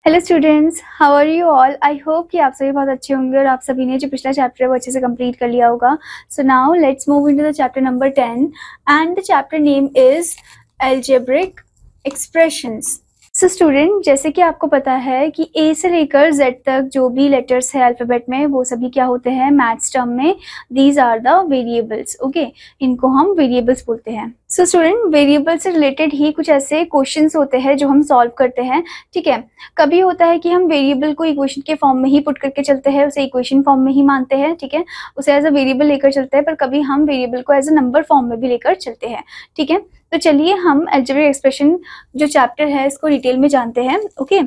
Hello students, how are you all. I hope कि आप सभी बहुत अच्छे होंगे और आप सभी ने जो पिछला चैप्टर है वो अच्छे से कंप्लीट कर लिया होगा। So now let's move into the chapter number 10 and the chapter name is algebraic expressions. So student, जैसे कि आपको पता है कि ए से लेकर जेड तक जो भी लेटर्स है अल्फ़ाबेट में वो सभी क्या होते हैं मैथ्स टर्म में, these are the variables. Okay, इनको हम वेरिएबल्स बोलते हैं। सो स्टूडेंट, वेरिएबल से रिलेटेड ही कुछ ऐसे क्वेश्चंस होते हैं जो हम सॉल्व करते हैं। ठीक है, कभी होता है कि हम वेरिएबल को इक्वेशन के फॉर्म में ही पुट करके चलते हैं, उसे इक्वेशन फॉर्म में ही मानते हैं, ठीक है, उसे एज अ वेरिएबल लेकर चलते हैं। पर कभी हम वेरिएबल को एज अ नंबर फॉर्म में भी लेकर चलते हैं। ठीक है, तो चलिए हम अलजेब्रिक एक्सप्रेशन जो चैप्टर है इसको डिटेल में जानते हैं। Okay,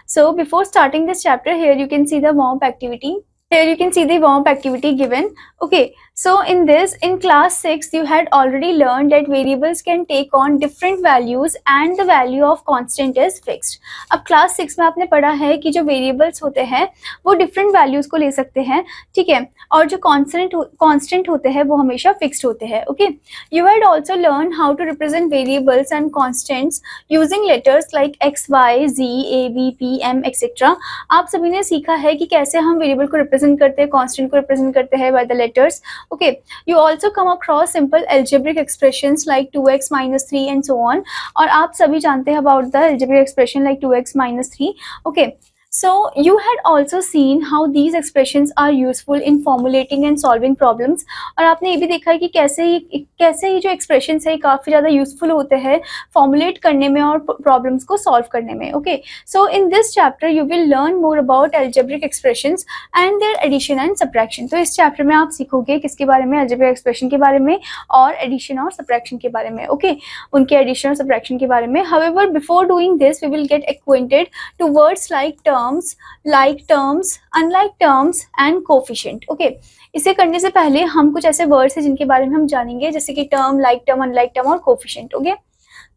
so before starting this chapter, here you can see the warm up activity. Here you can see the warm-up activity given. Okay, so in this, in class 6, you had already learned that variables can take on different values and the value of constant is fixed. अब class 6 में आपने पढ़ा है कि जो variables होते हैं वो different values को ले सकते हैं, ठीक है, और जो constant होते हैं वो हमेशा fixed होते हैं. Okay, you had also learned how to represent variables and constants using letters like x, y, z, a, b, p, m, etc. आप सभी ने सीखा है कि कैसे हम वेरिएबल को रिप्रेजेंट करते हैं, कांस्टेंट को रिप्रेजेंट करते हैं by the letters. Okay, you also come across simple algebraic expressions like 2x - 3 and so on. और आप सभी जानते हैं about the algebraic expression like 2x - 3. Okay, so you had also seen how these expressions are useful in formulating and solving problems. और आपने ये भी देखा है कि कैसे ही जो expressions है काफ़ी ज़्यादा useful होते हैं formulate करने में और problems को solve करने में. Okay, so in this chapter you will learn more about algebraic expressions and their addition and subtraction. तो इस chapter में आप सीखोगे किसके बारे में, algebraic expression के बारे में और addition और subtraction के बारे में. Okay, उनके addition और subtraction के बारे में. However, before doing this we will get acquainted to words like terms, like terms, unlike terms and coefficient. Okay, इसे करने से पहले हम कुछ ऐसे वर्ड्स हैं जिनके बारे में हम जानेंगे, जैसे कि term, like term, unlike term और coefficient. Okay,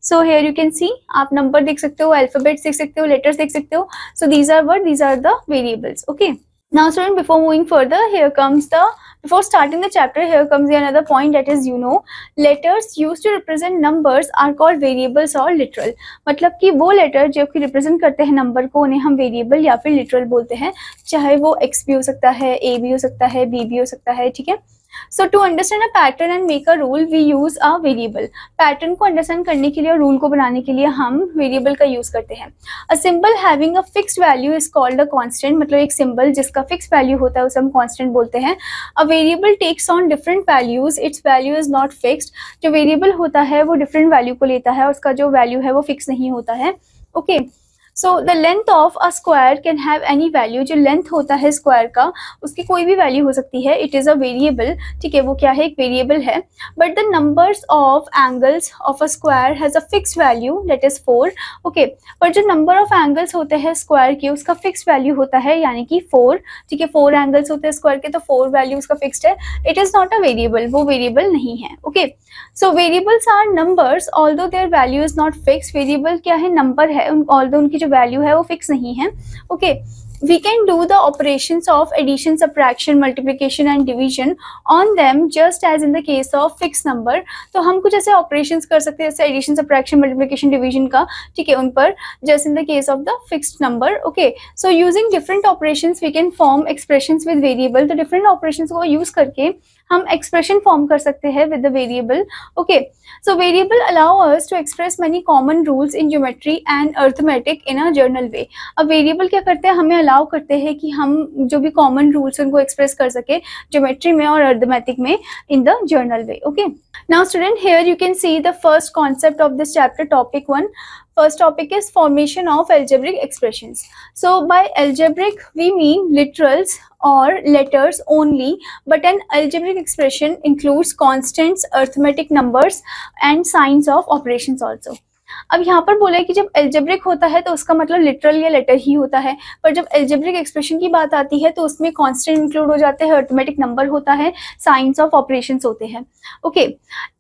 so here you can see, आप नंबर देख सकते हो, अल्फाबेट्स देख सकते हो, लेटर्स देख सकते हो. So these are word, these are the variables. Okay, now student, before moving further, before starting the chapter, here comes the another point, that is, letters used to represent numbers are called variables or literal. मतलब कि वो letter जो कि represent करते हैं number को, उन्हें हम वेरिएबल या फिर लिटरल बोलते हैं. चाहे वो x भी हो सकता है, a भी हो सकता है, b भी हो सकता है. ठीक है, so to understand a pattern and make a rule we use a variable. Pattern को अंडरस्टैंड करने के लिए और रूल को बनाने के लिए हम वेरिएबल का यूज करते हैं. a symbol having a fixed value is called a constant. मतलब एक सिंबल जिसका फिक्स वैल्यू होता है उसे हम कांस्टेंट बोलते हैं. a variable takes on different values, its value is not fixed. जो वेरिएबल होता है वो डिफरेंट वैल्यू को लेता है और उसका जो वैल्यू है वो फिक्स नहीं होता है. Okay, so the length of a square can have any value. जो लेंथ होता है स्क्वायर का उसकी कोई भी वैल्यू हो सकती है. It is a variable. ठीक है, वो क्या है, एक वेरिएबल है. But the numbers of angles of a square has a fixed value, that is 4. Okay, पर जो नंबर ऑफ एंगल्स होते हैं स्क्वायर के उसका फिक्स्ड वैल्यू होता है, यानी कि 4. ठीक है, 4 एंगल्स होते हैं स्क्वायर के तो 4 वैल्यू उसका फिक्स्ड है. It is not a variable, वो वेरिएबल नहीं है. Okay, so variables are numbers although their value is not fixed. Variable क्या है, नंबर है, ऑल्दो उनकी जो वैल्यू है वो फिक्स नहीं है. Okay, we can do the operations of addition, subtraction, multiplication and division on them just as in the case of fixed number. तो हम कुछ ऐसे operations कर सकते हैं जैसे addition, subtraction, multiplication, division का, ठीक है, उन पर just in the case of the fixed number. Okay, so using different operations we can form expressions with variable. तो different operations को use करके हम expression form कर सकते हैं with the variable. Okay, so variable allow us to express many common rules in geometry and arithmetic in a general way. अब variable क्या करते हैं, हमें allow करते हैं कि हम जो भी common rules उनको express कर सके geometry में और arithmetic में in the general way. Okay, now student, here you can see the first concept of this chapter, topic 1. First topic is formation of algebraic expressions. So by algebraic we mean literals or letters only, but an algebraic expression includes constants, arithmetic numbers and signs of operations also. अब यहाँ पर बोला है कि जब algebraic होता है तो उसका मतलब लिटरल या लेटर ही होता है, पर जब एल्जेब्रिक एक्सप्रेशन की बात आती है तो उसमें कांस्टेंट इंक्लूड हो जाते हैं, अरिथमेटिक नंबर होता है, साइंस ऑफ ऑपरेशंस होते हैं. Okay,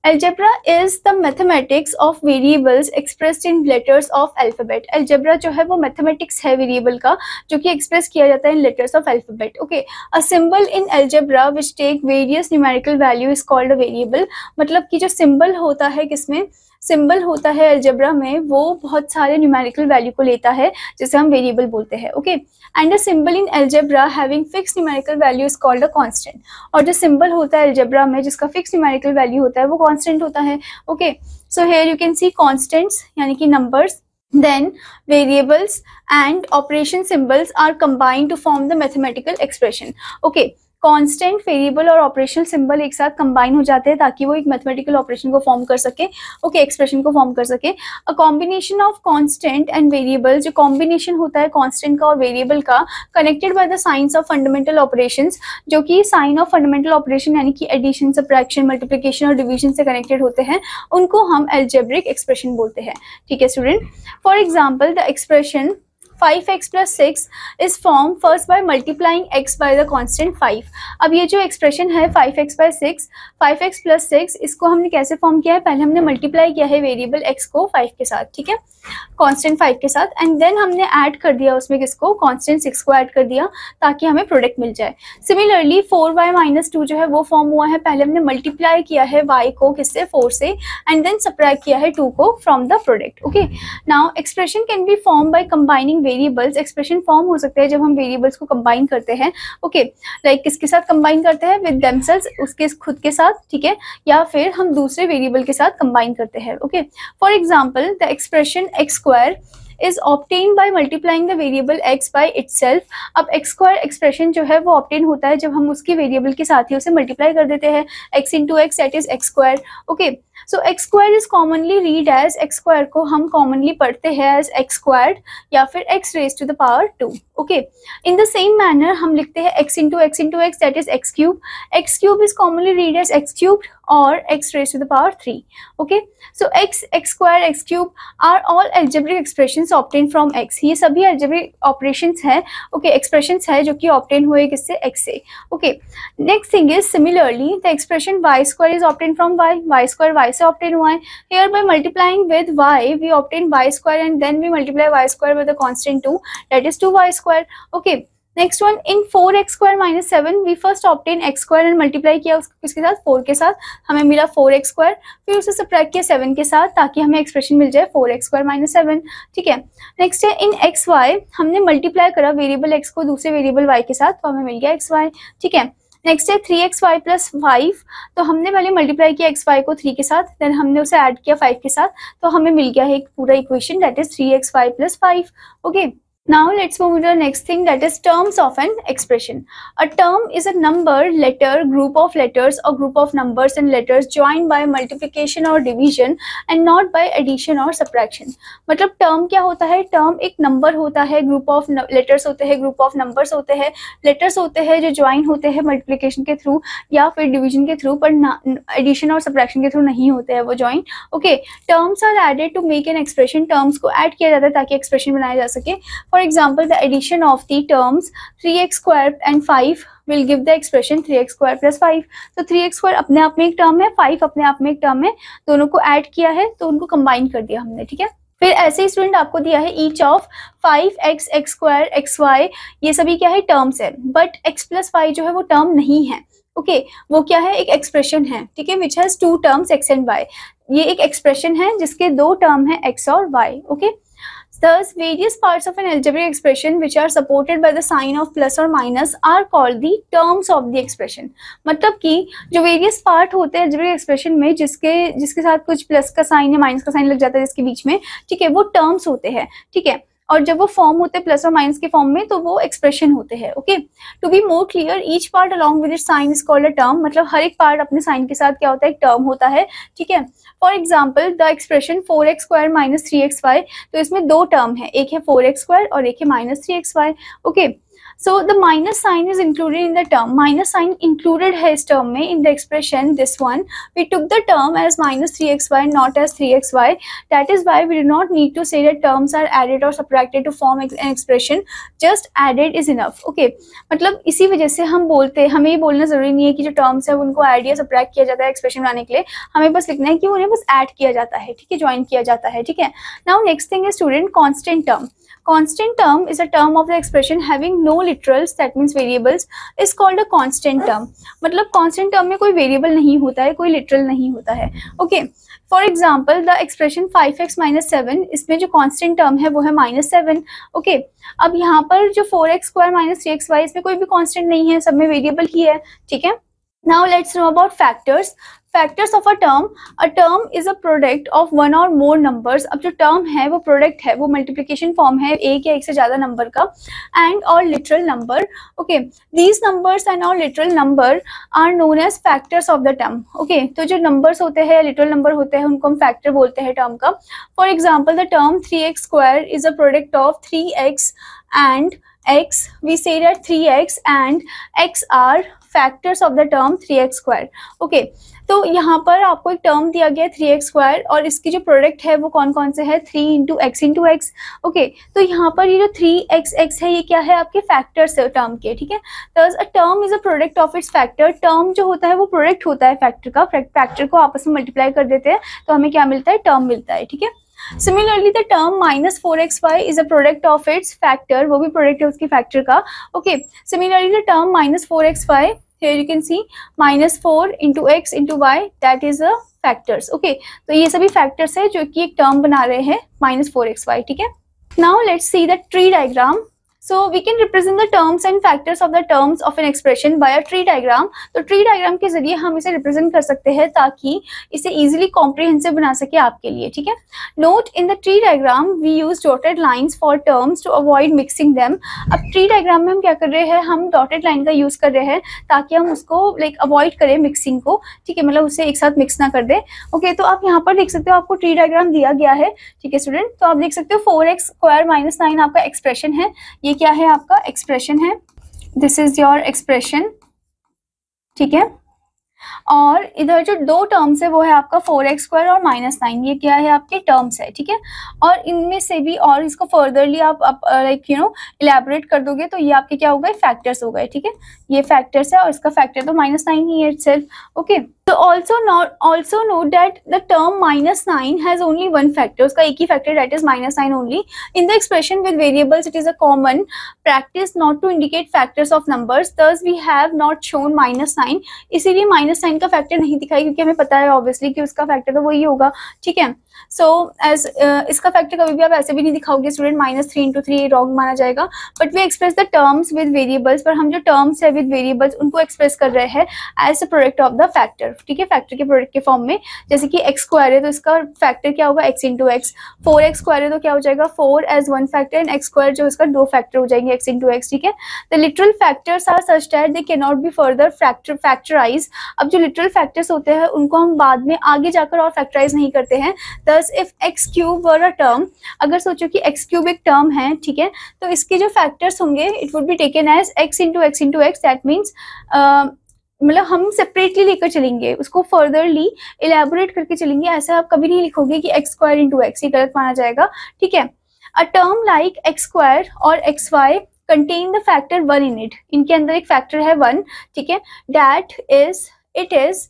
algebra is the mathematics of variables expressed in letters of alphabet. Algebra जो है वो मैथमेटिक्स है वेरिएबल का जो कि एक्सप्रेस किया जाता है in letters of alphabet. Okay, a symbol in algebra which take various numerical value is called a variable. मतलब कि जो सिंबल होता है किसमें, सिंबल होता है अलजेब्रा में वो बहुत सारे न्यूमेरिकल वैल्यू को लेता है जिसे हम वेरिएबल बोलते हैं, okay. And a symbol in algebra having fixed numerical value is called a constant. और जो सिंबल होता है अलजेब्रा में जिसका फिक्स्ड न्यूमेरिकल वैल्यू होता है वो कांस्टेंट होता है, okay. So here you can C constants यानी कि numbers, then variables and operation symbols are combined to form the mathematical expression, okay। Constant, variable और ऑपरेशनल सिंबल एक साथ कंबाइन हो जाते हैं ताकि वो एक मैथमेटिकल ऑपरेशन को फॉर्म कर सके, ओके, एक्सप्रेशन को फॉर्म कर सके। A combination of constant and variable, जो कॉम्बिनेशन होता है कांस्टेंट का और वेरिएबल का, connected by the science of fundamental operations, जो कि साइन ऑफ फंडामेंटल ऑपरेशन यानी कि एडिशन, सबट्रैक्शन, मल्टीप्लिकेशन और डिवीजन से कनेक्टेड होते हैं, उनको हम अलजेब्रिक एक्सप्रेशन बोलते हैं, ठीक है student. For example the expression 5x plus 6 is formed first by multiplying x by the constant 5। अब ये जो एक्सप्रेशन है 5x by 6, 5x plus 6, इसको हमने कैसे फॉर्म किया है, पहले हमने मल्टीप्लाई किया है वेरिएबल x को 5 के साथ, ठीक है, कांस्टेंट 5 के साथ, एंड देन हमने ऐड कर दिया उसमें किसको, कांस्टेंट 6 को ऐड कर दिया ताकि हमें प्रोडक्ट मिल जाए। सिमिलरली 4y minus 2 जो है वो फॉर्म हुआ है, पहले हमने मल्टीप्लाई किया है y को किससे, 4 से, एंड देन सबट्रैक्ट किया है 2 को from the product, okay. Now expression can be form by combining variables. Expression form हो सकते हैं जब हम वेरिएबल्स को कंबाइन करते हैं, ओके, लाइक किसके साथ कंबाइन करते हैं, विद देमसेल्व्स, उसके खुद के साथ, ठीक है, या फिर हम दूसरे वेरिएबल के साथ कंबाइन करते हैं, okay. For example the expression x square is obtained by multiplying the variable x by itself। अब x स्क्वायर एक्सप्रेशन जो है वो ऑब्टेन होता है जब हम उसके वेरिएबल के साथ ही उसे मल्टीप्लाई कर देते हैं, x into x, that is x square, okay. So x square is commonly read as, x square को हम कॉमनली पढ़ते हैं एज x स्क्वायर्ड या फिर x raise to the power 2, okay. In the same manner हम लिखते हैं x into x, that is x cube. x cube is commonly read as x cube और x raise to the power 3, okay. So x square, x cube are all algebraic expressions obtain from x। ये सभी algebraic operations हैं, okay, expressions है जो कि obtain हुए किससे, x से, okay. Next thing is similarly the expression y square is obtain from y। y square y से ऑब्टेन हुआ है। Here by multiplying with y we obtain y square and then we multiply y square with the constant 2, that is 2y square, okay. Next one, in 4x square minus 7 we first obtain x square and multiply किया उसको किसके साथ, 4 के साथ, हमें मिला 4x square, फिर उसे सबट्रैक्ट किया 7 के साथ ताकि हमें एक्सप्रेशन मिल जाए 4x स्क्वायर माइनस 7, ठीक है। नेक्स्ट है इन xy, हमने मल्टीप्लाई करा वेरिएबल x को दूसरे वेरिएबल y के साथ, तो हमें मिल गया xy, ठीक है। नेक्स्ट है 3xy प्लस 5, तो हमने पहले मल्टीप्लाई किया xy को 3 के साथ, देन हमने उसे ऐड किया 5 के साथ, तो हमें मिल गया है एक पूरा equation, that is 3xy plus 5, okay. Now let's move to the next thing, that is terms of an expression. A term is a number, letter, group of letters or group of numbers and letters joined by multiplication or division and not by addition or subtraction। मतलब term क्या होता है, term एक number होता है, group of letters होते हैं, group of numbers होते हैं, letters होते हैं जो join होते हैं multiplication के through या फिर division के through, पर addition और subtraction के through नहीं होते हैं वो join, okay। Terms are added to make an expression। terms को add किया जाता है ताकि expression बनाया जा सके। For example, the addition of the terms 3x square and 5 will give the expression 3x square plus 5। तो 3x square अपने आप में एक टर्म है, 5 अपने आप में एक टर्म है, दोनों को ऐड किया है तो उनको कंबाइन कर दिया हमने, ठीक है। फिर ऐसे ही स्टूडेंट आपको दिया है each of 5x, x square, xy, ये सभी क्या है, टर्म्स है, बट x प्लस y जो है वो टर्म नहीं है, ओके, वो क्या है, एक एक्सप्रेशन है, ठीक है, which has 2 terms x and y। ये एक एक्सप्रेशन है जिसके 2 टर्म है x और y, okay. Thus, various parts of an algebraic expression which are supported by the sign of plus or minus are called the terms of the expression। मतलब कि जो various part होते हैं algebraic expression में जिसके साथ कुछ plus का साइन या माइनस का साइन लग जाता है जिसके बीच में, ठीक है, वो terms होते हैं, ठीक है। और जब वो फॉर्म होते हैं प्लस और माइनस के फॉर्म में तो वो एक्सप्रेशन होते हैं, okay. To be more clear, each part along with its sign is called a term. मतलब हर एक पार्ट अपने साइन के साथ क्या होता है, एक टर्म होता है, ठीक है। For example the expression 4x square minus 3xy, तो इसमें 2 टर्म है, एक है 4x स्क्वायर और एक है minus 3xy, okay. So the minus sign is included in the term। minus sign included है इस term में, in the expression this one we took the term as minus 3xy not as 3xy। that is why we do not need to say that terms are added or subtracted to form an expression, just added is enough, okay। मतलब इसी वजह से हम बोलते हैं, हमें ये बोलना जरूरी नहीं है कि जो terms है उनको add या subtract किया जाता है expression बनाने के लिए, हमें बस लिखना है कि उन्हें बस add किया जाता है, ठीक है, join किया जाता है, ठीक है। Now next thing is student constant term। Constant term is a term of the expression having no literals, that means variables, is called a constant term। मतलब constant term में कोई variable नहीं होता है, कोई literal नहीं होता है, okay। For example the expression 5x minus 7, इसमें जो कांस्टेंट टर्म है वो है -7. ओके, अब यहाँ पर जो 4x स्क्वायर माइनस 3xy, इसमें कोई भी कांस्टेंट नहीं है, सब में वेरिएबल ही है. ठीक है. Now let's know about factors. Factors of a term. A term is a product of one or more numbers. अब जो term है वो product है, वो multiplication form है एक या एक से ज़्यादा number का, and or literal number. Okay, these numbers and or literal number are known as factors of the term. Okay, तो जो numbers होते हैं, literal number होते हैं, उनको हम factor बोलते हैं term का. For example, the term 3x square is a product of 3x and x. We say that 3x and x are factors of the term 3x square. Okay, तो यहाँ पर आपको एक टर्म दिया गया है 3x स्क्वायर, और इसकी जो प्रोडक्ट है वो कौन कौन से है, 3 इंटू एक्स. ओके, तो यहाँ पर ये जो 3x है ये क्या है, आपके फैक्टर्स है टर्म के. ठीक है. तो a term is a product of its factor. Term जो होता है वो प्रोडक्ट होता है फैक्टर का. फैक्टर को आपस में मल्टीप्लाई कर देते हैं तो हमें क्या मिलता है, टर्म मिलता है. ठीक है. Similarly, the term -4xy is a product of its factor. वो भी प्रोडक्ट है उसकी फैक्टर का. Okay. Similarly, the term -4xy, here you can see -4 into x into y, that is a factors. Okay. तो ये सभी फैक्टर्स है जो कि एक टर्म बना रहे हैं -4xy. ठीक है. Now let's see the tree diagram. So we can represent the terms and factors of the terms of an expression by a tree diagram. तो tree diagram के जरिए हम इसे represent कर सकते हैं ताकि इसे easily comprehensive बना सके आपके लिए. ठीक है. Note in the tree diagram we use dotted lines for terms to avoid mixing them. अब tree diagram में हम क्या कर रहे हैं, हम dotted line का use कर रहे हैं ताकि हम उसको like avoid करें mixing को. ठीक है, मतलब उसे एक साथ mix ना कर दे. ओके, तो आप यहाँ पर देख सकते हो, आपको tree diagram दिया गया है. ठीक है स्टूडेंट, तो आप देख सकते हो 4x स्क्वायर माइनस 9 आपका एक्सप्रेशन है. ये क्या है, आपका एक्सप्रेशन है. This is your expression. ठीक है. और इधर जो दो टर्म्स है वो है आपका 4x स्क्वायर और -9. ये क्या है, आपके टर्म्स है. ठीक है. और इनमें से भी और इसको फर्दरली आप लाइक इलेबोरेट कर दोगे तो ये आपके क्या हो गए, फैक्टर्स हो गए. ठीक है. ये फैक्टर्स है और इसका फैक्टर तो -9 ही है इटसेल्फ. ओके, तो also note that the term -9 has only one factor. उसका एक ही factor, that is -9 only. In the expression with variables, it is a common practice not to indicate factors of numbers. Thus we have not shown -9. इसीलिए -9 का factor नहीं दिखाई, क्योंकि हमें पता है ऑब्वियसली कि उसका फैक्टर तो वही होगा. ठीक है. सो एज इसका फैक्टर कभी भी आप ऐसे भी नहीं दिखाओगे स्टूडेंट, -3 into 3 रॉन्ग माना जाएगा. But we express the terms with variables, पर हम जो टर्म्स है विद वेरिएबल्स उनको एक्सप्रेस कर रहे हैं as a product of the factor. ठीक है, फैक्टर के प्रोडक्ट के फॉर्म में. जैसे कि x स्क्वायर है तो इसका फैक्टर क्या होगा, x into x. 4x square है तो क्या हो जाएगा, 4 as one factor, and x square जो इसका दो फैक्टर हो जाएंगे, x इंटू एक्स. ठीक है. The literal factors are such that they can not be further factorise. अब जो लिटरल फैक्टर्स होते हैं उनको हम बाद में आगे जाकर और फैक्टराइज नहीं करते हैं. Thus, if x cube were a term, अगर सोचो कि x cube एक टर्म है, ठीक है, तो इसके जो फैक्टर्स होंगे it would be taken as x into x. That means मतलब हम सेपरेटली लेकर चलेंगे, उसको फर्दरली इलेबोरेट करके चलेंगे. ऐसा आप कभी नहीं लिखोगे कि x स्क्वायर इंटू एक्स, ये गलत माना जाएगा. ठीक है. A term like x square और xy contain the factor 1 in it. इनके अंदर एक फैक्टर है 1. ठीक है. That is it is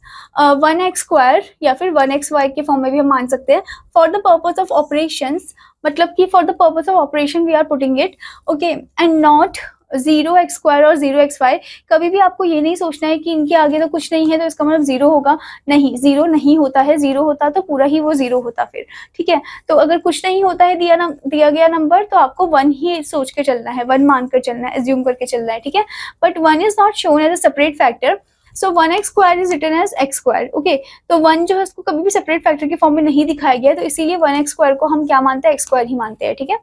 1x square या फिर 1xy के फॉर्म में भी हम मान सकते हैं. For the purpose of operations, मतलब कि for the purpose of operation we are putting it. Okay, and not 0x square और 0xy. कभी भी आपको ये नहीं सोचना है कि इनके आगे तो कुछ नहीं है तो इसका मतलब 0 होगा. नहीं, 0 नहीं होता है. 0 होता तो पूरा ही वो 0 होता फिर. ठीक है. तो अगर कुछ नहीं होता है दिया गया नंबर, तो आपको 1 ही सोच के चलना है, 1 मानकर चलना है, एज्यूम करके चलना है. ठीक है. But 1 is not shown as a separate factor. So 1x square is written as x square. Okay, तो 1 जो है उसको कभी भी सेपरेट फैक्टर के फॉर्म में नहीं दिखाया गया, तो इसीलिए 1x स्क्वायर को हम क्या मानते हैं, x स्क्वायर ही मानते हैं. ठीक है.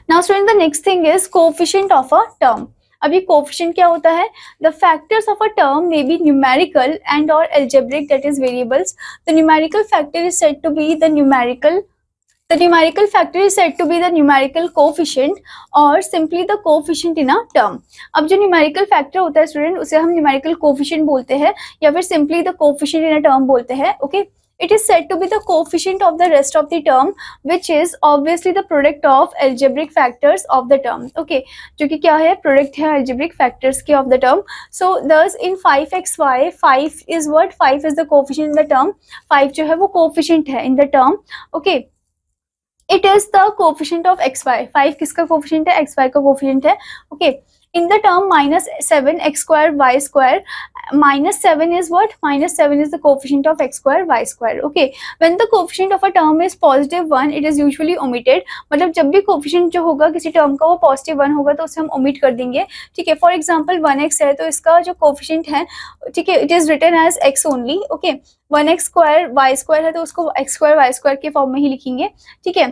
Now student, the next thing is coefficient of a term. अब ये कोएफिशिएंट क्या होता है, the factors of a term may be numerical and और algebraic, that is variables. The numerical factor is said to be the numerical factor is said to be the numerical coefficient or simply the coefficient in a term. अब जो numerical factor होता है student, उसे हम numerical coefficient बोलते हैं या फिर simply the coefficient in a term बोलते हैं. Okay, it is said to be the coefficient of the rest of the term, which is obviously the product of algebraic factors of the term. Okay, जो कि क्या है, product है algebraic factors के of the term. So thus in 5xy, 5 is what, 5 is the coefficient in the term. 5 जो है वो coefficient है in the term. Okay, it is the coefficient of xy. 5 किसका coefficient है, xy का coefficient है. Okay, in the term minus 7x square y square, minus 7 is what? Minus 7 is the coefficient of x square y square. Okay, when the coefficient of a term is positive 1 it is usually omitted. मतलब जब भी coefficient जो होगा किसी term का वो positive 1 होगा तो उसे हम omit कर देंगे, ठीक है. For example 1x है तो इसका जो coefficient है, ठीक है, it is written as x only. Okay, 1x square y square है तो उसको x square y square के फॉर्म में ही लिखेंगे, ठीक है.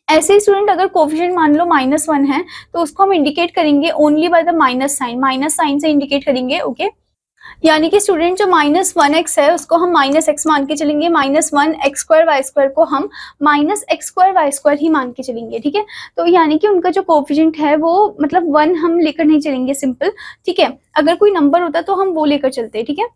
ऐसे ही स्टूडेंट अगर कोफिशिएंट मान लो -1 है तो उसको हम इंडिकेट करेंगे only by the minus sign से इंडिकेट करेंगे. ओके, यानी कि स्टूडेंट जो -1x है उसको हम -x मान के चलेंगे, -1x स्क्वायर वाई स्क्वायर को हम -x स्क्वायर वाई स्क्वायर ही मान के चलेंगे, ठीक है. तो यानी कि उनका जो कोफिशिएंट है वो मतलब 1 हम लेकर नहीं चलेंगे सिंपल, ठीक है. अगर कोई नंबर होता तो हम वो लेकर चलते, ठीक है.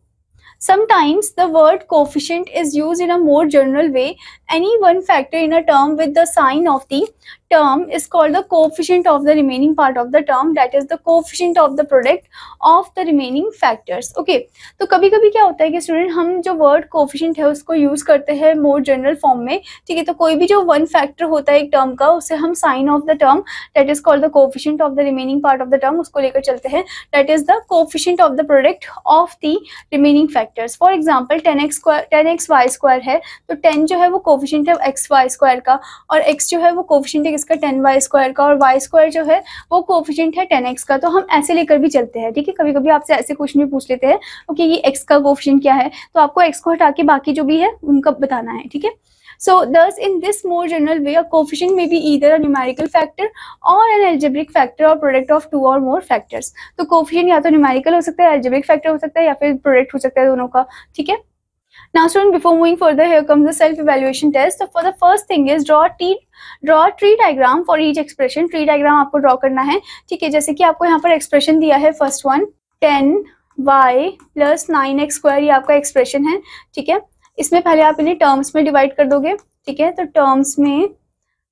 Sometimes the word coefficient is used in a more general way. Any one factor in a term with the sign of the term is called the coefficient of the remaining part of the term, that is the coefficient of the product of the remaining factors. Okay, तो कभी कभी क्या होता है कि student हम जो word coefficient है उसको यूज करते हैं मोर जनरल फॉर्म में, ठीक है. तो कोई भी जो वन फैक्टर होता है एक टर्म का उसे हम sign of the term that is called the coefficient of the remaining part of the term उसको लेकर चलते हैं, that is the coefficient of the product of the remaining factors. For example 10x y square है तो 10 जो है वो coefficient है एक्स वाई स्क्वायर का, और x जो है वो कोफिशिएंट है इसका 10y स्क्वायर का, और y स्क्वायर जो है वो कोफिशिएंट है 10x का. तो हम ऐसे लेकर भी चलते हैं, ठीक है. कभी कभी आपसे ऐसे क्वेश्चन भी पूछ लेते हैं ओके ये x का कोफिशिएंट क्या है, तो आपको x को हटा के बाकी जो भी है उनका बताना है, ठीक है. So thus in this more general way a coefficient may be either a numerical factor or an algebraic factor or product of two or more factors. तो coefficient या तो numerical हो सकता है, algebraic factor हो सकता है, या फिर product हो सकता है दोनों का, ठीक है. Now student, before moving further, here comes the self evaluation test. So for the first thing is draw a tree diagram for each expression. Tree diagram आपको draw करना है, ठीक है. जैसे कि आपको यहाँ पर expression दिया है first one 10y plus 9x square, ये आपका expression है, ठीक है. इसमें पहले आप इन्हें टर्म्स में डिवाइड कर दोगे, ठीक है. तो टर्म्स में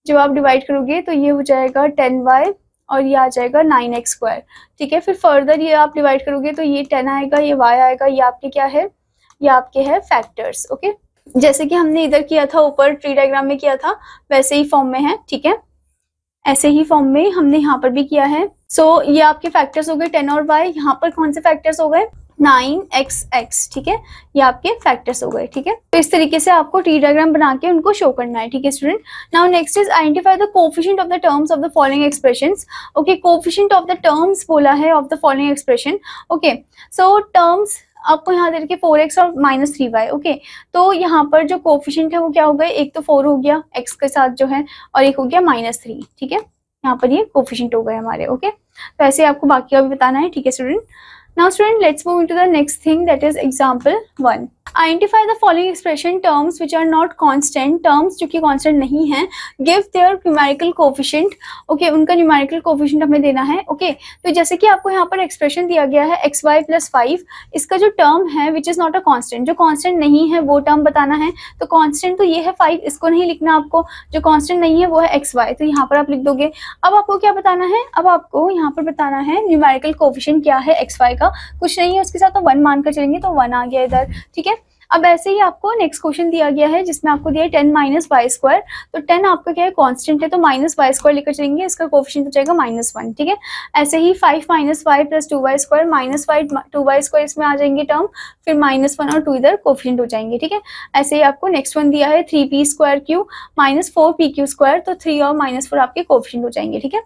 जब आप डिवाइड करोगे तो ये हो जाएगा 10y और ये आ जाएगा 9x स्क्वायर, ठीक है. फिर फर्दर ये आप डिवाइड करोगे तो ये 10 आएगा, ये y आएगा, ये आपके क्या है, ये आपके है फैक्टर्स. ओके, जैसे कि हमने इधर किया था ऊपर ट्री डायग्राम में किया था वैसे ही फॉर्म में है, ठीक है. ऐसे ही फॉर्म में हमने यहाँ पर भी किया है. सो ये आपके फैक्टर्स हो गए 10 और y. यहाँ पर कौन से फैक्टर्स हो गए 9xx, ठीक है. ये आपके फैक्टर्स हो गए, ठीक है. तो इस तरीके से आपको ट्री डायग्राम बना के उनको शो करना है, ठीक है student. Now next is identify the coefficient of the terms of the following expressions. Okay, coefficient of the terms बोला है of the following expression. Okay, so terms आपको यहाँ दे रखे 4x और -3y. ओके, तो यहाँ पर जो कोफिशिएंट है वो क्या हो गए, एक तो 4 हो गया x के साथ जो है, और एक हो गया -3, ठीक है. यहाँ पर ये कोफिशिएंट हो गए हमारे. ओके, तो ऐसे आपको बाकी का भी बताना है, ठीक है student. Now student, let's move into the next thing, that is example 1. Identify the following expression terms which are not constant. Terms जो कि constant नहीं है, give their numerical coefficient. Okay, उनका numerical coefficient हमें देना है. Okay, तो जैसे कि आपको यहाँ पर expression दिया गया है xy plus 5. इसका जो term है which is not a constant, जो constant नहीं है वो term बताना है. तो constant तो ये है 5, इसको नहीं लिखना आपको. जो constant नहीं है वो है xy, तो यहाँ पर आप लिख दोगे. अब आपको क्या बताना है, अब आपको यहाँ पर बताना है numerical coefficient क्या है xy का. कुछ नहीं है उसके साथ, तो 1 मानकर चलेंगे तो 1 आ गया इधर, ठीक है. अब ऐसे ही आपको नेक्स्ट क्वेश्चन दिया गया है जिसमें आपको दिया है 10 माइनस वाई स्क्वायर. तो 10 आपका क्या है कांस्टेंट है, तो माइनस वाई स्क्वायर लेकर चलेंगे, इसका कोफिशिएंट हो जाएगा -1, ठीक है. ऐसे ही 5 minus y plus 2y square, minus y 2y square इसमें आ जाएंगे टर्म, फिर -1 और 2 इधर कोफिशिएंट हो जाएंगे, ठीक है. ऐसे ही आपको नेक्स्ट वन दिया है 3p square Q minus 4pq square, तो 3 और -4 आपके कोफिशिएंट हो जाएंगे, ठीक है.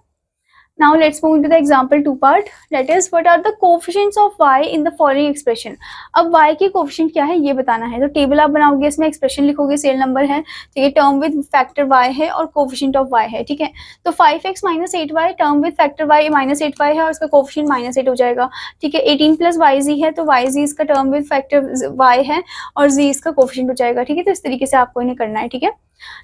Now let's move into the example 2 part, that is what are the coefficients of y in the following expression. अब y के कोफिशिएंट क्या है ये बताना है. तो टेबल आप बनाओगे, इसमें एक्सप्रेशन लिखोगे, सेल नंबर है, ठीक है, टर्म विद फैक्टर y है और कोफिशिएंट ऑफ y है, ठीक है. तो 5x minus 8y term with factor y -8y है और इसका कोफिशिएंट -8 हो जाएगा, ठीक है. 18 प्लस yz है, तो yz इसका टर्म विद फैक्टर y है और z इसका कोफिशिएंट हो जाएगा, ठीक है. तो इस तरीके से आपको इन्हें करना है, ठीक है.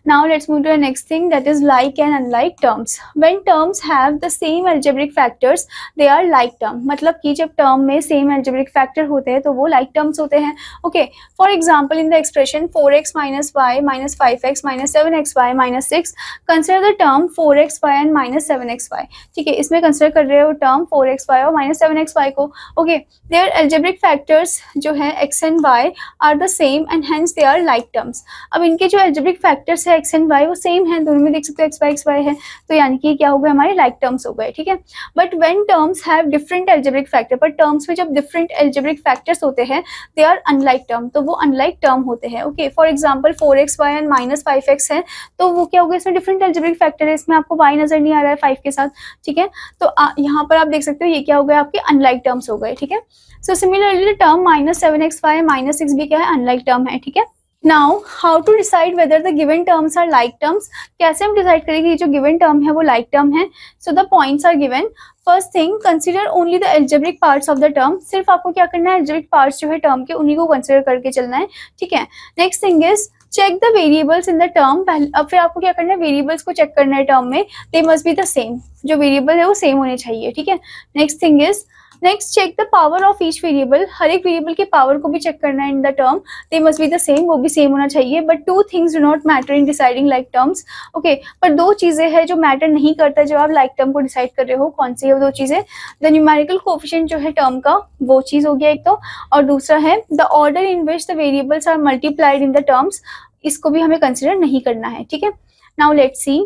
Now let's move to the next thing, that is like and unlike terms. When terms have the same algebraic factors, they are like term. मतलब कि जब term में same algebraic factor होते हैं तो वो like terms होते हैं. Okay, for example in the expression 4x minus y minus 5x minus 7xy minus 6, consider the term 4xy and minus 7xy. ठीक है, इसमें consider कर रहे हो term 4xy और minus 7xy को. Okay, their algebraic factors जो है x and y are the same and hence they are like terms. अब इनके जो algebraic factors है x एंड y वो सेम है, दोनों में देख सकते हो xy है, तो यानी कि क्या हो गए हमारे लाइक टर्म्स हो गए, ठीक है। But when terms have different algebraic factor, पर टर्म्स में जब डिफरेंट एल्जेब्रिक फैक्टर्स होते हैं दे आर अनलाइक टर्म, तो वो अनलाइक टर्म होते हैं। Okay, for example 4xy and -5x है, तो वो क्या होगा, इसमें डिफरेंट एल्जेब्रिक फैक्टर है, इसमें आपको y नजर नहीं आ रहा है 5 के साथ, ठीक है। तो यहाँ पर आप देख सकते हो ये क्या हो गया, आपके अनलाइक टर्म्स हो गए, ठीक है। सो सिमिलरली टर्म -7xy -6 भी क्या है, अनलाइक टर्म है, ठीक है। Now how to decide whether the given terms are like terms, कैसे हम डिसाइड करेंगे ये जो गिवन टर्म है वो लाइक टर्म है। So the points are given. First thing, consider only the algebraic parts of the term, सिर्फ आपको क्या करना है, एल्जेब्रिक पार्ट्स जो है टर्म के उन्हीं को कंसीडर करके चलना है, ठीक है। Next thing is check the variables in the term, अब फिर आपको क्या करना है, वेरिएबल्स को चेक करना है टर्म में, they must be the same, जो वेरिएबल है वो सेम होने चाहिए, ठीक है। Next thing is next check the power of each variable, हर एक वेरिएबल के पावर को भी चेक करना है in the term, they must be the same, वो भी सेम होना चाहिए। But two things do not matter in deciding like terms, okay, पर दो चीजें हैं जो मैटर नहीं करता जब आप लाइक टर्म को डिसाइड कर रहे हो, कौन सी है वो दो चीजें, द न्यूमेरिकल कोएफिशिएंट जो है टर्म का, वो चीज हो गया एक तो, और दूसरा है the order in which the variables are multiplied in the terms, इसको भी हमें कंसिडर नहीं करना है, ठीक है। Now let's see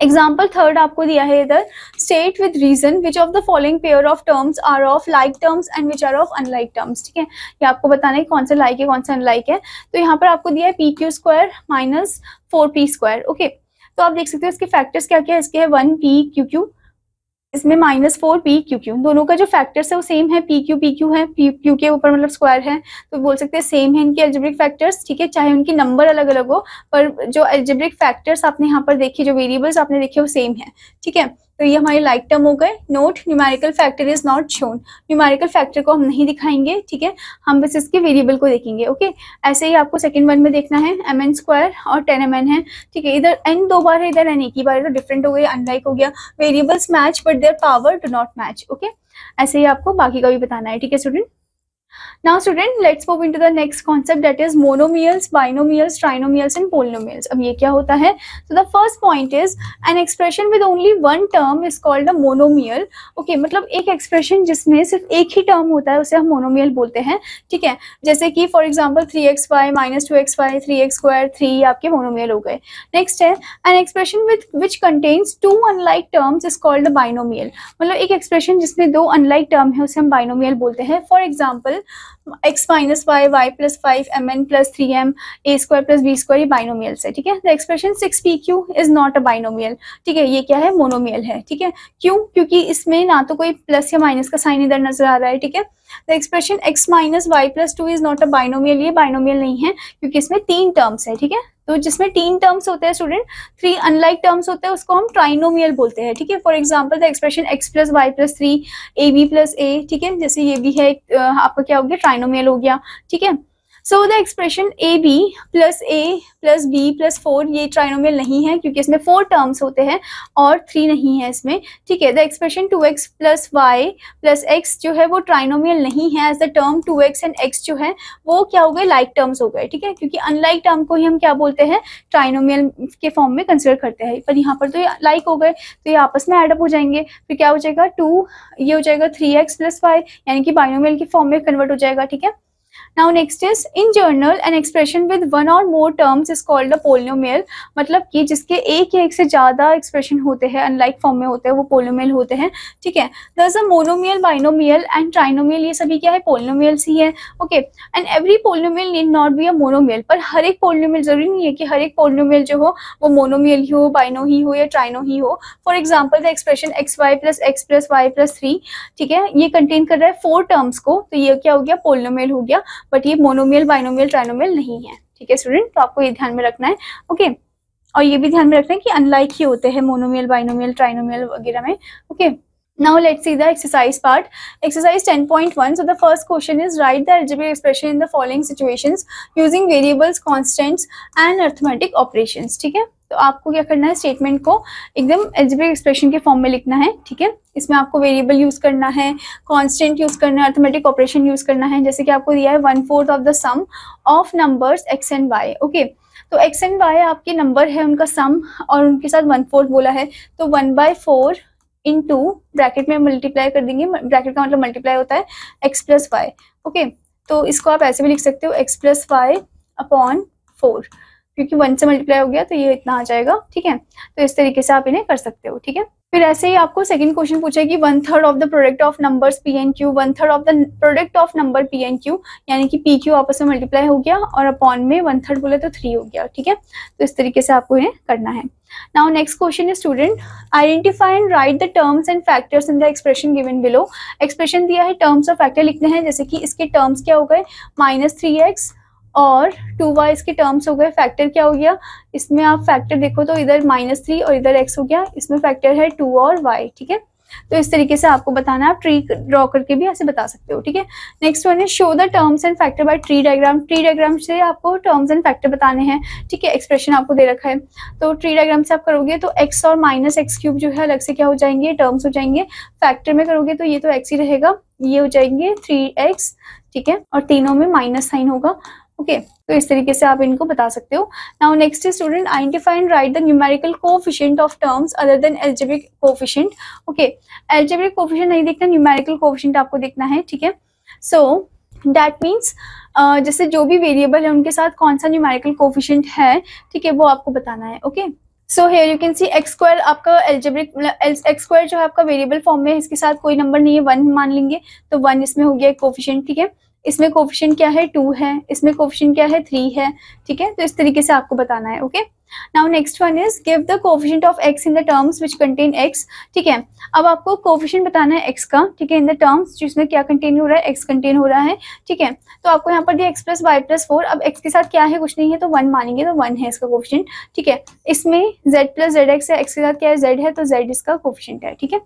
example third आपको दिया है इधर, state with reason which of the following pair of terms are of like terms and which are of unlike terms, ठीक है। ये आपको बताना है कौन सा लाइक है कौन सा अनलाइक है। तो यहाँ पर आपको दिया है pq² - 4p², ओके। तो आप देख सकते हो इसके फैक्टर्स क्या क्या है, इसके है 1p/q, इसमें -4p/q, दोनों का जो फैक्टर्स है वो सेम है, pq है, q के ऊपर मतलब स्क्वायर है, तो बोल सकते हैं सेम है इनके एल्जेब्रिक फैक्टर्स, ठीक है। चाहे उनकी नंबर अलग अलग हो, पर जो एल्जेब्रिक फैक्टर्स आपने यहाँ पर देखे, जो वेरिएबल्स आपने देखे वो सेम है, ठीक है। तो ये हमारे लाइक टर्म हो गए। Note, numerical factor is not shown, numerical factor को हम नहीं दिखाएंगे, ठीक है, हम बस इसके वेरिएबल को देखेंगे, ओके। ऐसे ही आपको सेकंड वन में देखना है, mn² और 10mn है, ठीक है। इधर n 2 बार है, इधर n एक ही बार है, तो डिफरेंट हो गया, अनलाइक हो गया। Variables match but their power do not match, okay. ऐसे ही आपको बाकी का भी बताना है, ठीक है student. Now student, let's move into the next concept, that is monomials, binomials, trinomials and polynomials. अब ये क्या होता है? So the first point is an expression with only one term is called a monomial. Okay, मतलब एक expression जिसमें सिर्फ एक ही term होता है उसे हम monomial बोलते हैं, ठीक है। जैसे कि for example 3xy - 2xy 3x² 3 आपके monomial हो गए। Next है an expression with which contains two unlike terms is called a binomial. मतलब एक expression जिसमें दो unlike term है उसे हम binomial बोलते हैं। For example x - y y + 5 mn + 3m a² + b² ये बाइनोमियल्स है, ठीक है। The expression 6pq is not a binomial, ठीक है, ये क्या है, मोनोमियल है, ठीक है। क्यों? क्योंकि इसमें ना तो कोई प्लस या माइनस का साइन इधर नजर आ रहा है, ठीक है। The expression x - y + 2 is not a binomial, ये बाइनोमियल नहीं है क्योंकि इसमें 3 टर्म्स है, ठीक है। तो जिसमें 3 टर्म्स होते हैं स्टूडेंट, 3 अनलाइक टर्म्स होते हैं, उसको हम ट्राइनोमियल बोलते हैं, ठीक है। For example the expression x + y + 3 ab + a, ठीक है, जैसे ये भी है आपका क्या हो गया, ट्राइनोमियल हो गया, ठीक है। So the expression ab + a + b + 4 ये ट्राइनोमियल नहीं है क्योंकि इसमें 4 टर्म्स होते हैं और 3 नहीं है इसमें, ठीक है। The expression 2x + y + x जो है वो ट्राइनोमियल नहीं है, as the term 2x and x जो है वो क्या हो गए, लाइक टर्म्स हो गए, ठीक है। क्योंकि अनलाइक टर्म को ही हम क्या बोलते हैं, ट्राइनोमियल के फॉर्म में कंसिडर करते हैं, पर यहाँ पर तो ये लाइक हो गए, तो ये आपस में एडअप हो जाएंगे, फिर क्या हो जाएगा 2, ये हो जाएगा 3x + y, यानी कि बाइनोमियल के फॉर्म में कन्वर्ट हो जाएगा, ठीक है। Now next is in general an expression with one or more terms is called a polynomial, मतलब कि जिसके एक या एक से ज्यादा एक्सप्रेशन होते हैं, अनलाइक फॉर्म में होते हैं, वो पोलिनोमियल होते हैं, ठीक है। Thus a monomial, binomial and trinomial ये सभी क्या है, पोलिनोमियल्स ही है, okay. And every polynomial need not be a monomial, पर हर एक पोलिनोमियल जरूरी नहीं है कि हर एक पोलिनोमियल जो हो वो मोनोमियल ही हो, बाइनो ही हो या ट्राइनो ही हो। For example the expression xy + x + y + 3, ठीक है, ये कंटेन कर रहा है 4 टर्म्स को, तो ये क्या हो गया, पोलिनोमियल हो गया, बट ये मोनोमियल, बाइनोमियल, ट्राइनोमियल नहीं है, ठीक है स्टूडेंट। तो आपको ये ध्यान में रखना है, ओके। और ये भी ध्यान में रखना है कि अनलाइक ही होते हैं मोनोमियल, बाइनोमियल, ट्राइनोमियल वगैरह में, okay. Now let's see the exercise part. Exercise 10.1. So the first question is write the algebraic expression in the following situations using variables, constants and arithmetic operations. ठीक है, तो आपको क्या करना है, स्टेटमेंट को एकदम algebraic expression के फॉर्म में लिखना है, ठीक है। इसमें आपको वेरिएबल यूज करना है, कांस्टेंट यूज करना है, अरिथमेटिक ऑपरेशन यूज करना है, जैसे कि आपको दिया है 1/4 of the sum of numbers x and y, okay. तो x एंड y आपके नंबर है, उनका सम, और उनके साथ 1/4 बोला है, तो 1/4 इंटू ब्रैकेट में मल्टीप्लाई कर देंगे, ब्रैकेट का मतलब मल्टीप्लाई होता है x + y, ओके। तो इसको आप ऐसे भी लिख सकते हो x + y/4, क्योंकि 1 से मल्टीप्लाई हो गया तो ये इतना आ जाएगा, ठीक है। तो इस तरीके से आप इन्हें कर सकते हो, ठीक है। फिर ऐसे ही आपको सेकंड क्वेश्चन पूछा कि 1/3 of the product of numbers P and Q, 1/3 of the product of number P and Q, यानी कि पी क्यू आपस में मल्टीप्लाई हो गया और अपॉन में 1/3 बोले तो 3 हो गया, ठीक है। तो इस तरीके से आपको इन्हें करना है। नाउ नेक्स्ट क्वेश्चन है student, identify and right the terms and factors in the expression given below. Expression दिया है, टर्म्स और फैक्टर लिखने हैं, जैसे कि इसके टर्म्स क्या हो गए -3x और 2y, इसके टर्म्स हो गए। फैक्टर क्या हो गया, इसमें आप फैक्टर देखो तो इधर -3 और इधर x हो गया, इसमें फैक्टर है 2 और y, ठीक है। तो इस तरीके से आपको बताना है, आप ट्री ड्रॉ करके भी ऐसे बता सकते हो, ठीक है। नेक्स्ट वन है show the terms and factor by tree diagram. Tree diagram से आपको टर्म्स एंड फैक्टर बताने हैं, ठीक है। एक्सप्रेशन आपको दे रखा है, तो ट्री डायग्राम से आप करोगे तो x और -x³ जो है अलग से क्या हो जाएंगे, टर्म्स हो जाएंगे। फैक्टर में करोगे तो ये तो x ही रहेगा, ये हो जाएंगे 3x, ठीक है, और तीनों में माइनस साइन होगा, ओके। तो इस तरीके से आप इनको बता सकते हो। Now next is student, identify and right the numerical coefficient of terms other than algebraic coefficient, okay. Algebraic coefficient नहीं देखना, न्यूमेरिकल कोएफिशिएंट आपको देखना है, ठीक है। सो दैट मीन्स जैसे जो भी वेरिएबल है उनके साथ कौन सा न्यूमेरिकल कोएफिशिएंट है, ठीक है, वो आपको बताना है, okay. So here you can C x² आपका एल्जेब्रिक, x² जो है आपका वेरिएबल फॉर्म में है, इसके साथ कोई नंबर नहीं है, 1 मान लेंगे तो 1 इसमें हो गया कोएफिशिएंट, ठीक है। इसमें कोएफिशिएंट क्या है 2 है, इसमें कोएफिशिएंट क्या है 3 है, ठीक है। तो इस तरीके से आपको बताना है, okay. Now next one is give the coefficient of x in the terms which contain x, ठीक है। अब आपको कोएफिशिएंट बताना है x का, ठीक है, इन द टर्म्स जिसमें क्या कंटेन हो रहा है, x कंटेन हो रहा है, ठीक है। तो आपको यहाँ पर दिया x + y + 4, अब x के साथ क्या है, कुछ नहीं है तो 1 मानेंगे, तो 1 है इसका कोएफिशिएंट, ठीक है। इसमें z + zx है, x के साथ क्या है z है, तो z इसका कोएफिशिएंट है, ठीक है।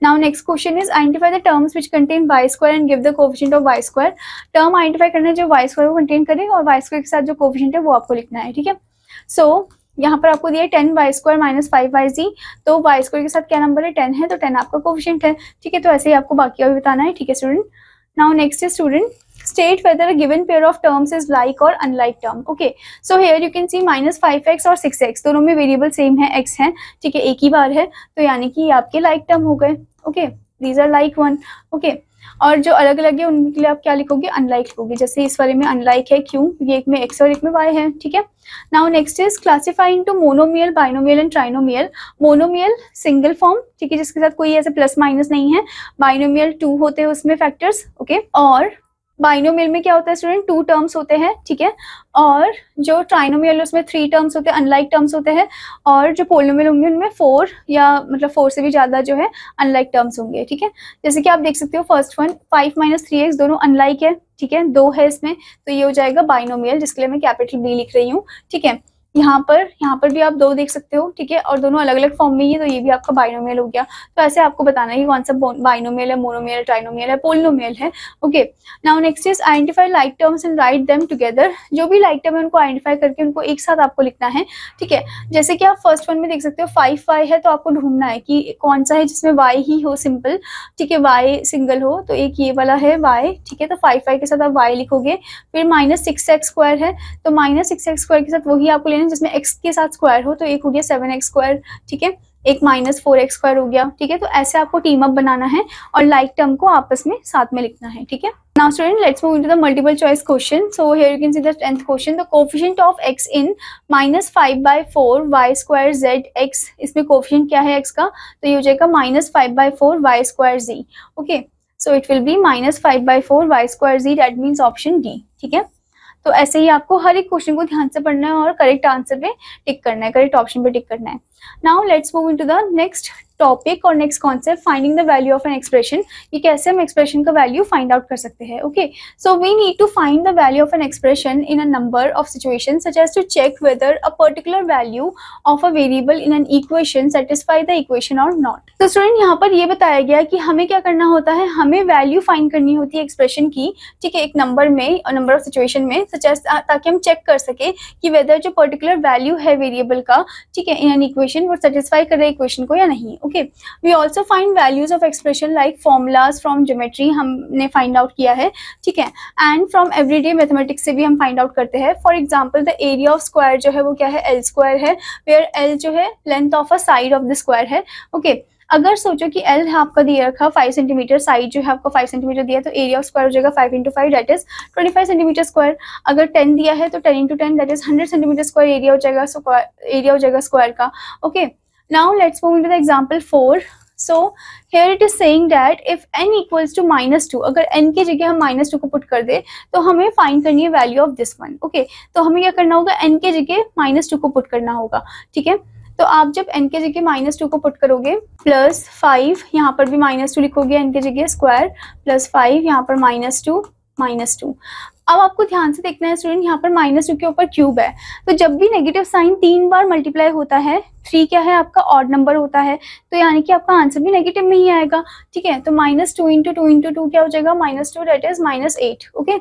Now next question is identify the terms which contain y² and give the coefficient of y²। Term identify करना है जो y² को कंटेन करे और y² के साथ जो कोएफिशिएंट है वो आपको लिखना है, ठीक है। सो यहाँ पर आपको दिया 10y² - 5yz, तो y² के साथ क्या नंबर है 10 है, तो 10 आपका कोएफिशिएंट है, ठीक है। तो ऐसे ही आपको बाकी का भी बताना है, ठीक है student. Now next is student, state whether a given pair of terms is like or unlike term, okay। so here you can see -5x और 6x दोनों में वेरिएबल सेम है, x है, ठीक है, एक ही बार है, तो यानी कि ये आपके लाइक टर्म हो गए, okay. These are like one, okay. और जो अलग अलग है उनके लिए आप क्या लिखोगे, अनलाइक लिखोगे, जैसे इस वाले में अनलाइक है, क्यों, ये एक में x और एक में y है, ठीक है। Now next is classify into monomial, binomial and trinomial. Monomial single form, ठीक है, जिसके साथ कोई ऐसे प्लस माइनस नहीं है। बाइनोमियल 2 होते हैं उसमें फैक्टर्स, ओके। और बाइनोमियल में क्या होता है स्टूडेंट, 2 टर्म्स होते हैं, ठीक है। और जो ट्राइनोमियल उसमें 3 टर्म्स होते हैं, अनलाइक टर्म्स होते हैं। और जो पोलिनोमियल होंगे उनमें 4 या मतलब 4 से भी ज्यादा जो है अनलाइक टर्म्स होंगे, ठीक है। जैसे कि आप देख सकते हो फर्स्ट वन 5 - 3x दोनों अनलाइक है, ठीक है, 2 है इसमें, तो ये हो जाएगा बाइनोमियल, जिसके लिए मैं कैपिटल B लिख रही हूँ, ठीक है। यहाँ पर भी आप 2 देख सकते हो, ठीक है, और दोनों अलग अलग फॉर्म में ही है, तो ये भी आपका बाइनोमियल हो गया। तो ऐसे आपको बताना है कि कौन सा बाइनोमियल है, मोनोमियल, ट्राइनोमियल है, पोलिनोमियल है, okay. Now next is identify like terms and write them together. जो भी लाइक टर्म है उनको आइडेंटिफाई करके उनको एक साथ आपको लिखना है, ठीक है। जैसे कि आप फर्स्ट वन में देख सकते हो 5y है, तो आपको ढूंढना है कि कौन सा है जिसमें y ही हो सिंपल, ठीक है, y सिंगल हो, तो एक ये वाला है y, ठीक है। तो 5y के साथ आप y लिखोगे। फिर -6x² है, तो -6x² के साथ वही आपको लेना जिसमें x के साथ स्क्वायर हो, तो एक हो गया 7x², ठीक है, एक -4x² हो गया, ठीक है। तो ऐसे आपको टीम अप बनाना है और लाइक टर्म को आपस में साथ में लिखना है, ठीक है। Now student let's move into the multiple choice question. So here you can see the 10th question, the coefficient of x in -5/4 y² zx। इसमें कोएफिशिएंट क्या है x का, तो ये हो जाएगा -5/4 y² z, okay. So it will B -5/4 y² z, that means option D, ठीक है। तो ऐसे ही आपको हर एक क्वेश्चन को ध्यान से पढ़ना है और करेक्ट आंसर पे टिक करना है, करेक्ट ऑप्शन पे टिक करना है। Now let's move into the next topic और next concept, finding the value of an expression. ये कैसे हम एक्सप्रेशन का वैल्यू फाइंड आउट कर सकते हैं, okay. So we need to find the value of an expression in a number of situations such as to check whether a particular value of a variable in an equation satisfy the equation और not. तो student यहाँ पर ये बताया गया कि हमें क्या करना होता है, हमें वैल्यू फाइंड करनी होती है एक्सप्रेशन की, ठीक है, एक नंबर में और नंबर ऑफ सिचुएशन में, सच एज ताकि हम चेक कर सके कि वेदर जो पर्टिकुलर वैल्यू है वेरिएबल का, ठीक है, इन एन इक्वेशन वो सेटिस्फाई कर रहा है इक्वेशन को या नहीं, okay. We also find values of expression like formulas from geometry, हमने फाइंड आउट किया है, ठीक है, एंड फ्रॉम एवरीडे मैथमेटिक्स से भी हम फाइंड आउट करते हैं। For example the area of square जो है वो क्या है, L² है, वेयर L जो है length of a side of the square है, ओके। अगर सोचो कि एल आपका दिया रखा 5 सेंटीमीटर, साइड जो है आपको 5 सेंटीमीटर दिया, तो एरिया ऑफ स्क्वायर हो जाएगा 5 × 5 दैट इज 25 सेंटीमीटर स्क्वायर। अगर 10 दिया है तो 10 × 10 that is 100 centimetre square area हो जाएगा, एरिया हो जाएगा स्क्वायर का। Okay, now let's move into the example 4। So here it is saying that if n equals to -2, अगर n की जगह हम -2 को पुट कर दे तो हमें फाइंड करनी है value of this one. Okay, तो हमें क्या करना होगा, n की जगह -2 को पुट करना होगा। ठीक है, तो आप जब n की जगह -2 को पुट करोगे, +5 यहाँ पर भी -2 लिखोगे n की जगह स्क्वायर, +5 यहाँ पर -2। अब आपको ध्यान से देखना है स्टूडेंट, यहाँ पर -2 के ऊपर क्यूब है, तो जब भी नेगेटिव साइन 3 बार मल्टीप्लाई होता है, 3 क्या है आपका ऑड नंबर होता है, तो यानी कि आपका आंसर भी नेगेटिव में ही आएगा। ठीक है, तो -2 × 2 × 2 क्या हो जाएगा, -2 दैट इज -8। ओके,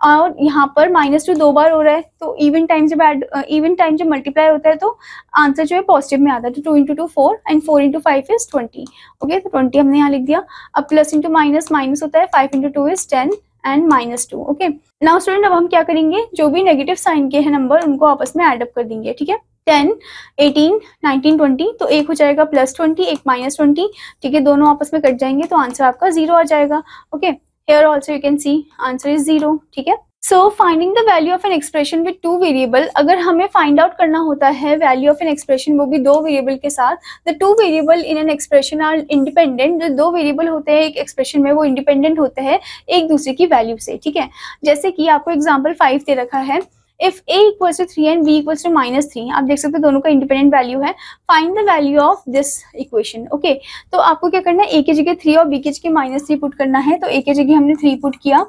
और यहाँ पर -2 दो बार हो रहा है, तो इवन टाइम जब मल्टीप्लाई होता है तो आंसर जो है पॉजिटिव में आता है। तो 2 × 2 4 एंड 4 × 5 इज 20। ओके, तो 20 हमने यहाँ लिख दिया। अब प्लस इंटू माइनस माइनस होता है, 5 × 2 is 10 and -2। Okay, now student अब हम क्या करेंगे, जो भी नेगेटिव साइन के हैं नंबर उनको आपस में एड अप कर देंगे। ठीक है, 10 18 19 20, तो एक हो जाएगा +20, एक -20। ठीक है, दोनों आपस में कट जाएंगे तो आंसर आपका 0 आ जाएगा। Okay, here also you can see answer is 0। ठीक है, so finding the value of an expression with 2 variable, अगर हमें फाइंड आउट करना होता है वैल्यू ऑफ एन एक्सप्रेशन वो भी 2 वेरिएबल के साथ, the 2 variable in an expression are independent. जो 2 वेरिएबल होते हैं एक एक्सप्रेशन में वो इंडिपेंडेंट होते हैं एक दूसरे की वैल्यू से। ठीक है, जैसे कि आपको एग्जाम्पल 5 दे रखा है, if a equals to 3 and b equals to -3, आप देख सकते हो दोनों का इंडिपेंडेंट वैल्यू है, find the value of this equation. Okay, तो आपको क्या करना है, a की जगह 3 और b की जगह -3 पुट करना है। तो a की जगह हमने 3 पुट किया,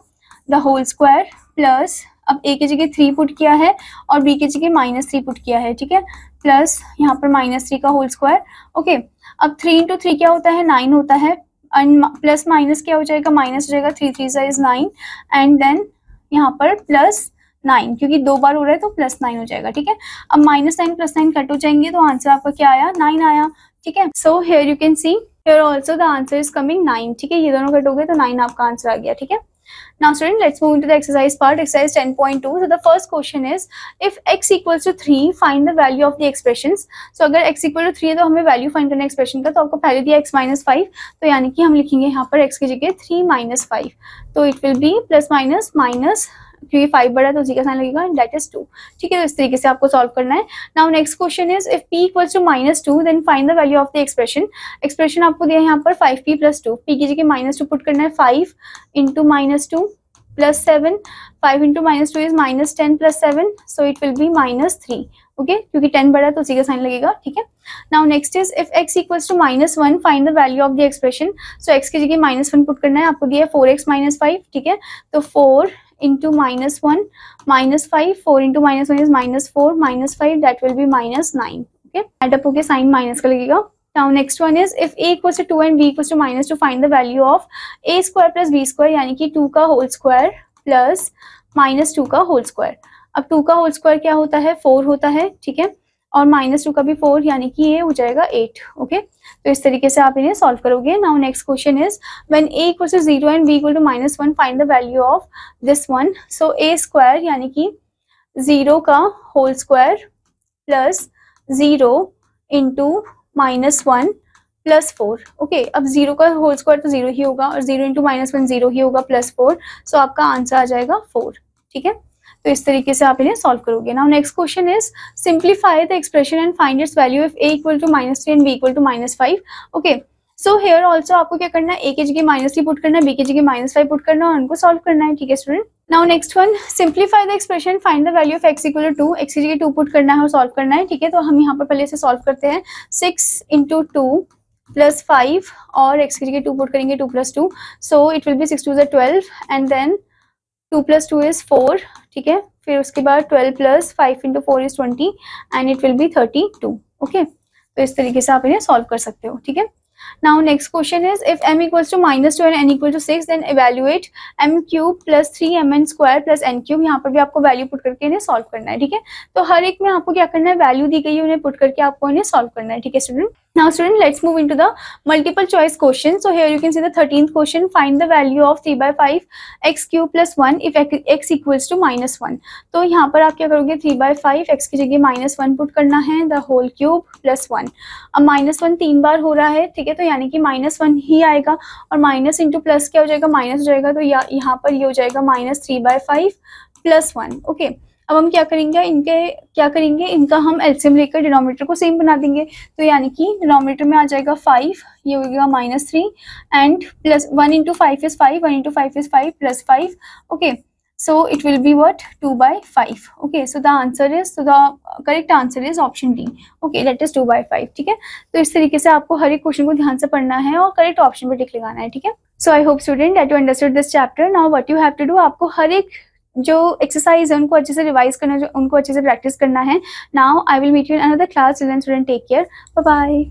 द होल स्क्वायर, प्लस अब a की जगह 3 पुट किया है और b की जगह -3 पुट किया है। ठीक है, प्लस यहाँ पर -3 का होल स्क्वायर। ओके, अब 3 × 3 क्या होता है, 9 होता है, एंड प्लस माइनस क्या हो जाएगा, माइनस हो जाएगा, 3 3 इज 9 एंड देन यहाँ पर +9, क्योंकि 2 बार हो रहा है तो +9 हो जाएगा। ठीक है, अब -9 +9 कट हो जाएंगे तो आंसर आपका क्या आया, 9 आया। ठीक है, सो here you can see here also the answer is coming 9। ठीक है, ये दोनों कट हो गए तो 9 आपका आंसर आ गया। ठीक है, now student let's move into the exercise part, exercise 10.2. so the first question is if x equals to 3 find the value of the expressions. so अगर x equal to 3 है तो हमें वैल्यू फाइंड करना है expression का, तो आपको पहले दिया x -5, तो यानी कि हम लिखेंगे यहाँ पर x की जगह 3 - 5, तो it will B plus minus minus, क्योंकि 5 बड़ा है तो उसी का साइन लगेगा, दैट इज 2। ठीक है, तो इस तरीके से आपको सॉल्व करना है। Now next question is if p equals to -2 then find the value of the expression. Expression आपको दिया है यहाँ पर 5p + 2, p की जगह -2 पुट करना है, 5 × -2 + 7, 5 × -2 is -10 + 7, so it will B -3। Okay, क्योंकि 10 बड़ा है तो उसी का साइन लगेगा। ठीक है, now next is if x equals to -1 find the value of the expression. So x की जगह -1 पुट करना है, आपको दिया है 4x - 5। ठीक है, तो 4 × -1 -5, 4 × -1 is -4 -5, that will be -9। Okay, add up होके साइन माइनस का लगेगा। Now next one is if a equals to 2 and b equals to -2 find the value of a² + b², यानी कि 2 का होल स्क्वायर प्लस -2 का होल स्क्वायर। अब 2 का whole square क्या होता है, 4 होता है। ठीक है, और -2 का भी 4, यानी कि ये हो जाएगा 8। ओके, तो इस तरीके से आप इन्हें सॉल्व करोगे। Now next question is when a equals to 0 and b equal to -1 find the value of this one. So a² यानी कि 0 का होल स्क्वायर प्लस 0 × -1 + 4। ओके, अब 0 का होल स्क्वायर तो 0 ही होगा और 0 × -1 0 ही होगा, +4, सो आपका आंसर आ जाएगा 4। ठीक है, तो इस तरीके से आप इन्हें सॉल्व करोगे। Now next question is simplify the expression and find its value if a equal to -3 and b equal to -5। Okay, so here also आपको क्या करना है, a की जगह -3 पुट करना है, b की जगह -5 पुट करना है और उनको सॉल्व करना है। ठीक है student, now next one simplify the expression find the value of x equal to 2, x की जगह 2 पुट करना है और सॉल्व करना है। ठीक है, तो हम यहाँ पर पहले से सॉल्व करते हैं, 6 × 2 + 5 और x की जगह 2 पुट करेंगे, 2 + 2, so it will be 6 × 2 = 12 and then 2 + 2 is 4। ठीक है, फिर उसके बाद 12 + 5 × 4 is 20 and it will B 32। Okay, तो इस तरीके से आप इन्हें सॉल्व कर सकते हो। ठीक है, now next question is if m equals to -2 and n equal to 6 then evaluate m³ + 3mn² + n³। यहाँ पर भी आपको वैल्यू पुट करके इन्हें सॉल्व करना है। ठीक है, तो हर एक में आपको क्या करना है, वैल्यू दी गई है उन्हें पुट करके आपको इन्हें सॉल्व करना है। ठीक है student, Now student, let's move into the multiple choice question. So here you can see the 13th question. Find the value of 3 by 5 x cube plus 1 if x equals to -1. तो यहाँ पर आप क्या करोगे, 3 by 5 x की जगह -1 put करना है, द होल क्यूब प्लस 1. अब -1 3 बार हो रहा है, ठीक है, तो यानी कि -1 ही आएगा और माइनस इंटू प्लस क्या हो जाएगा, माइनस हो जाएगा, तो यहाँ पर ये हो जाएगा -3 by 5 प्लस 1. ओके, अब हम क्या करेंगे, इनका हम एलसीएम लेकर डिनोमिनेटर को सेम बना देंगे. तो यानी कि डिनोमिनेटर में आ जाएगा 5, ये हो गया -3 and plus 1 into 5 is 5, 1 into 5 is 5 plus 5. Okay, so it will be what, 2 by 5. Okay, so the correct answer is option D. Okay, that is 2 by 5. ठीक है, तो इस तरीके से आपको हर एक क्वेश्चन को ध्यान से पढ़ना है और करेक्ट ऑप्शन पर टिक लगाना है. ठीक है, so I hope student that you understood this chapter. Now what you have to do, आपको हर एक जो एक्सरसाइज है उनको अच्छे से रिवाइज करना है, उनको अच्छे से प्रैक्टिस करना है. Now I will meet you in another class. Student take care, bye bye.